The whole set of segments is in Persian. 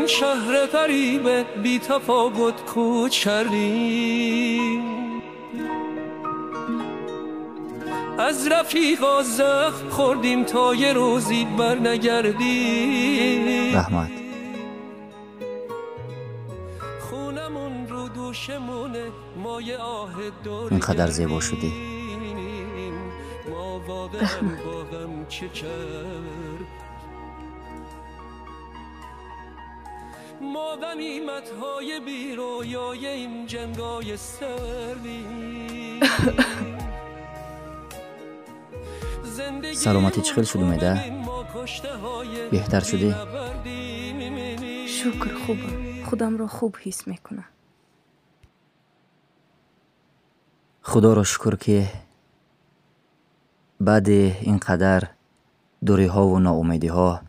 شهر غریب بی تفاوت کوچ کردیم، از رفیقا زخم خوردیم تا یه روزی بر نگردیم. رحمت خونمون رو دوشمونه مایه آه دور اینقدر زیبا شدی. ما واقعا با هم چه کرد؟ ما غنیمت‌های بی‌رویای این جنگای سردیم. سلامتی چخیل شد اومده؟ بهتر شدی؟ شکر خوبم، خودم را خوب حس میکنم. خدا را شکر که بعد اینقدر دوری ها و ناامیدی ها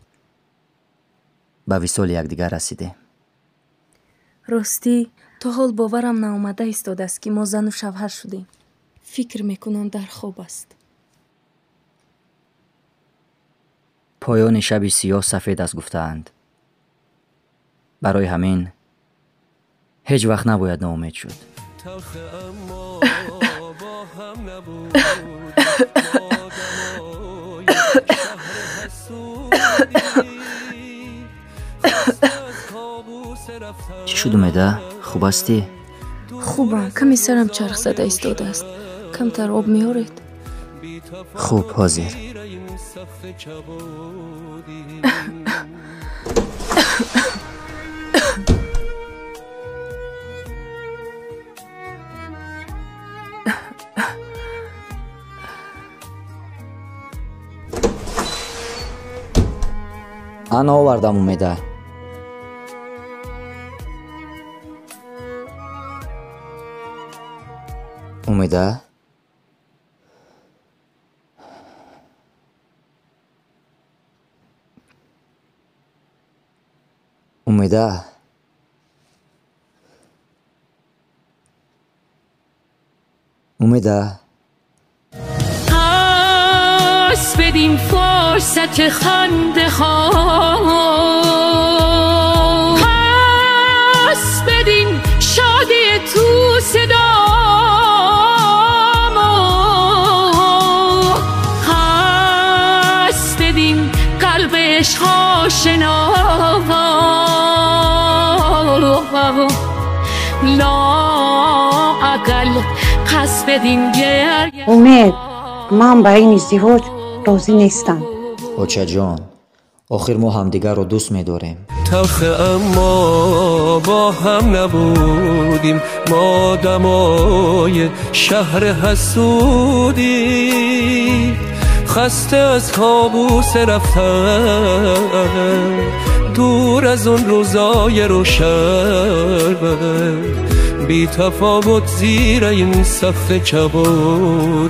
به وصال یکدیگر رسیده. راستی تا حال باورم ناآمده ایستاده است که ما زن و شوهر شدیم. فکر میکنم در خواب است. پایان شب سیاه سفید است گفتند. برای همین هیچ وقت نباید ناامید شد. چی شد اومده؟ خوب هستی؟ خوبم، کمی سرم چرخ زده ایستاده است. کمتر آب میارید؟ خوب حاضر. انا آوردم اومده. اومده؟ اومده؟ اومده؟ پس بدیم فرصت خنده ها، پس بدیم شادی تو صدا، پس بدیم قلب عشق آشنا، لااقل پس بدیم گریه. امید، من به این ازدواج راضی نیستم. بچه جان، آخر ما همدیگر رو دوست می‌داریم. تلخ اما با هم نبودیم، ما دمای شهر حسودی، خسته از کابوس رفتن، دور از اون روزای روشن، بی تفاوت زیر این سقف کبودیم.